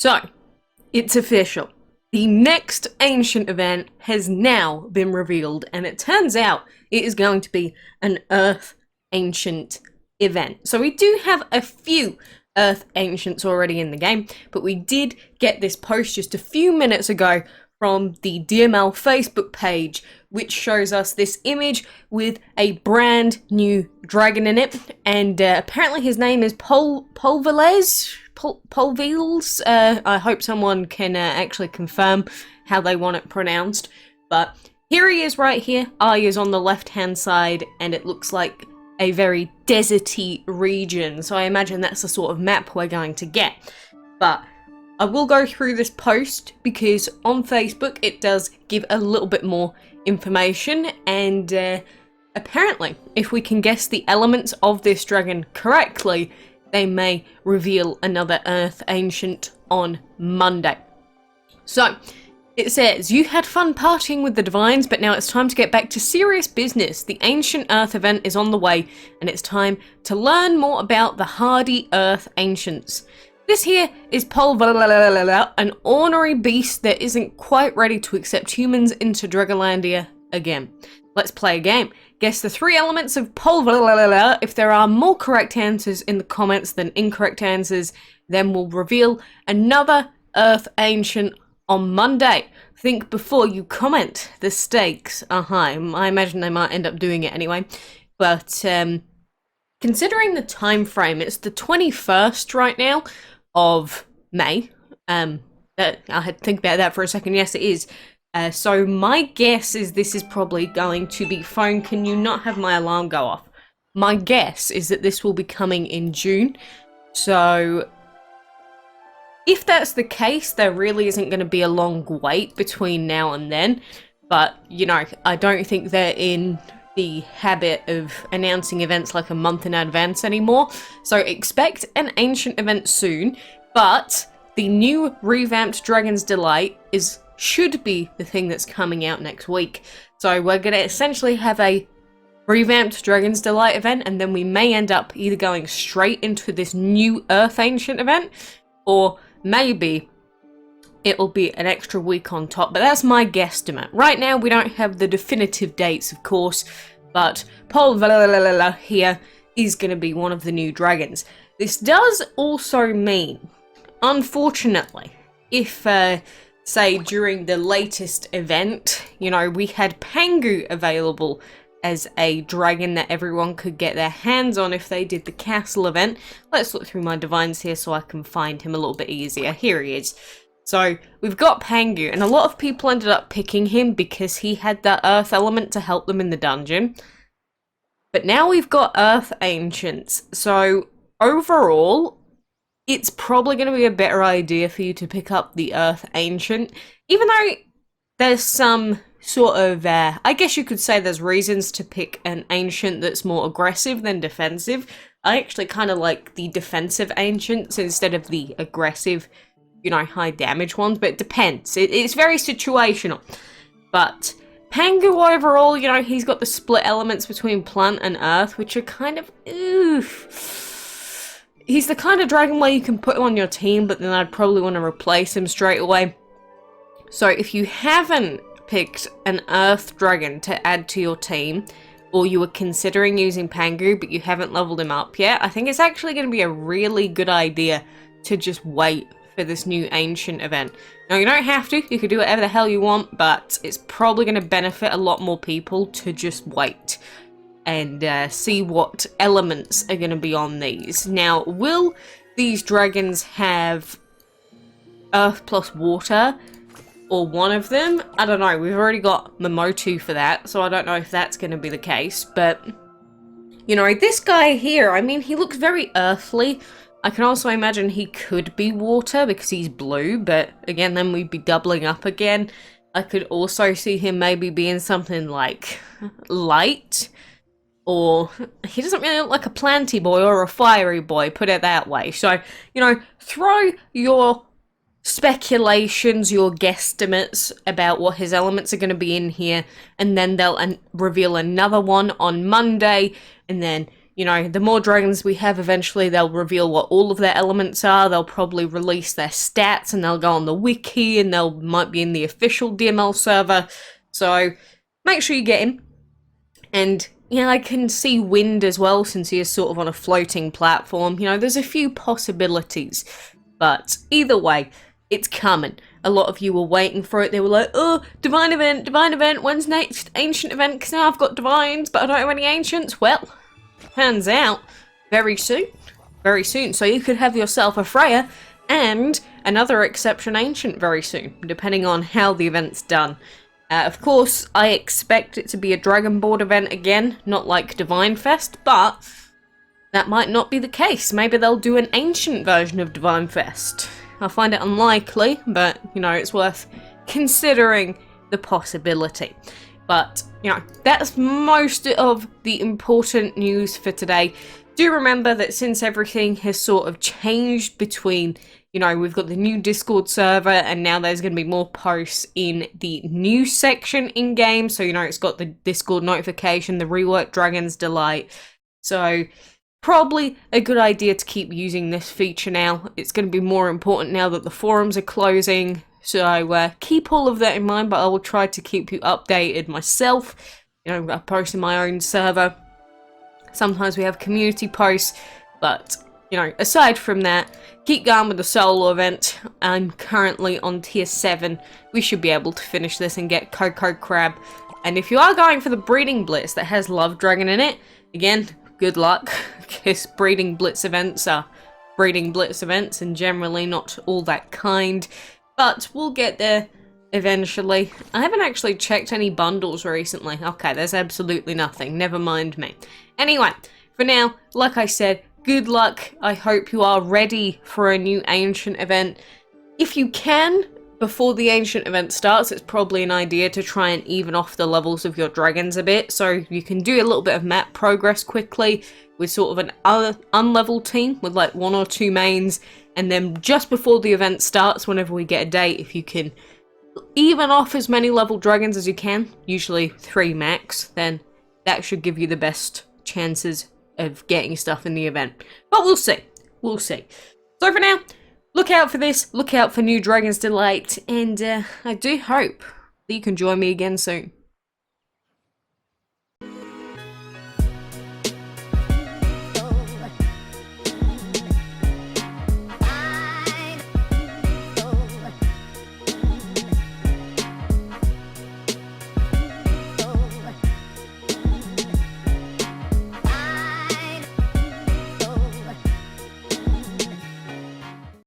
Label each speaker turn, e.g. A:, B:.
A: So, it's official. The next ancient event has now been revealed, and it turns out it is going to be an Earth Ancient event. So we do have a few Earth Ancients already in the game, but we did get this post just a few minutes ago from the DML Facebook page, which shows us this image with a brand new dragon in it, and apparently his name is POLVELES I hope someone can actually confirm how they want it pronounced, but here he is right here. Eye is on the left hand side, and it looks like a very deserty region, so I imagine that's the sort of map we're going to get. But I will go through this post because on Facebook it does give a little bit more information, and apparently if we can guess the elements of this dragon correctly, they may reveal another Earth Ancient on Monday. So, it says, you had fun partying with the Divines, but now it's time to get back to serious business. The Ancient Earth event is on the way, and it's time to learn more about the hardy Earth Ancients. This here is POLVELES, an ornery beast that isn't quite ready to accept humans into Dragonlandia again. Let's play a game. Guess the 3 elements of POLVELES. If there are more correct answers in the comments than incorrect answers, then we'll reveal another Earth Ancient on Monday. Think before you comment. The stakes are high. I imagine they might end up doing it anyway. But considering the time frame, it's the 21st right now of May. I had to think about that for a second. Yes, it is. So my guess is this is probably going to be... Phone, can you not have my alarm go off? My guess is that this will be coming in June. So if that's the case, there really isn't going to be a long wait between now and then. But, you know, I don't think they're in the habit of announcing events like a month in advance anymore. So expect an ancient event soon, but the new revamped Dragon's Delight should be the thing that's coming out next week. So we're going to essentially have a revamped Dragon's Delight event, and then we may end up either going straight into this new Earth Ancient event, or maybe it'll be an extra week on top, but that's my guesstimate. Right now we don't have the definitive dates, of course, but POLVELES here is going to be one of the new dragons. This does also mean, unfortunately, if say during the latest event, you know, we had Pangu available as a dragon that everyone could get their hands on if they did the castle event. Let's look through my divines here so I can find him a little bit easier. Here he is. So we've got Pangu, and a lot of people ended up picking him because he had that earth element to help them in the dungeon. But now we've got Earth Ancients, so overall it's probably going to be a better idea for you to pick up the Earth Ancient, even though there's some sort of, I guess you could say there's reasons to pick an Ancient that's more aggressive than defensive. I actually kind of like the defensive Ancients instead of the aggressive, you know, high damage ones, but it depends. It's very situational. But Pangu overall, you know, he's got the split elements between plant and earth, which are kind of, oof. He's the kind of dragon where you can put him on your team, but then I'd probably want to replace him straight away. So if you haven't picked an earth dragon to add to your team, or you were considering using Pangu, but you haven't leveled him up yet, I think it's actually going to be a really good idea to just wait for this new ancient event. Now, you don't have to, you can do whatever the hell you want, but it's probably going to benefit a lot more people to just wait and see what elements are going to be on these. Now, will these dragons have earth plus water, or one of them? I don't know, we've already got Momotu for that, so I don't know if that's going to be the case, but, you know, this guy here, I mean, he looks very earthly. I can also imagine he could be water because he's blue, but again, then we'd be doubling up again. I could also see him maybe being something like light, or he doesn't really look like a planty boy or a fiery boy, put it that way. So, you know, throw your speculations, your guesstimates about what his elements are going to be in here, and then they'll reveal another one on Monday, and then you know, the more dragons we have, eventually they'll reveal what all of their elements are. They'll probably release their stats and they'll go on the wiki and they'll might be in the official DML server. So make sure you get him. And yeah, I can see wind as well, since he is sort of on a floating platform. You know, there's a few possibilities. But either way, it's coming. A lot of you were waiting for it. They were like, oh, divine event, when's next ancient event? Because now I've got divines, but I don't have any ancients. Well, turns out, very soon. Very soon. So you could have yourself a Freya and another exception ancient very soon, depending on how the event's done. Of course, I expect it to be a Dragon Board event again, not like Divine Fest, but that might not be the case. Maybe they'll do an ancient version of Divine Fest. I find it unlikely, but, you know, it's worth considering the possibility. But, you know, that's most of the important news for today. Do remember that since everything has sort of changed between, you know, we've got the new Discord server and now there's going to be more posts in the news section in-game. So, you know, it's got the Discord notification, the reworked Dragon's Delight. So, probably a good idea to keep using this feature now. It's going to be more important now that the forums are closing. So, keep all of that in mind, but I will try to keep you updated myself. You know, I post in my own server. Sometimes we have community posts, but, you know, aside from that, keep going with the solo event. I'm currently on tier 7. We should be able to finish this and get Coco Crab. And if you are going for the Breeding Blitz that has Love Dragon in it, again, good luck, because Breeding Blitz events are Breeding Blitz events and generally not all that kind. But we'll get there eventually. I haven't actually checked any bundles recently. Okay, there's absolutely nothing. Never mind me. Anyway, for now, like I said, good luck. I hope you are ready for a new ancient event. If you can, before the ancient event starts, it's probably an idea to try and even off the levels of your dragons a bit, so you can do a little bit of map progress quickly with sort of an unleveled team with like 1 or 2 mains, and then just before the event starts, whenever we get a date, if you can even off as many level dragons as you can, usually 3 max, then that should give you the best chances of getting stuff in the event. But we'll see. We'll see. So for now, look out for this. Look out for new Dragon's Delight. And I do hope that you can join me again soon.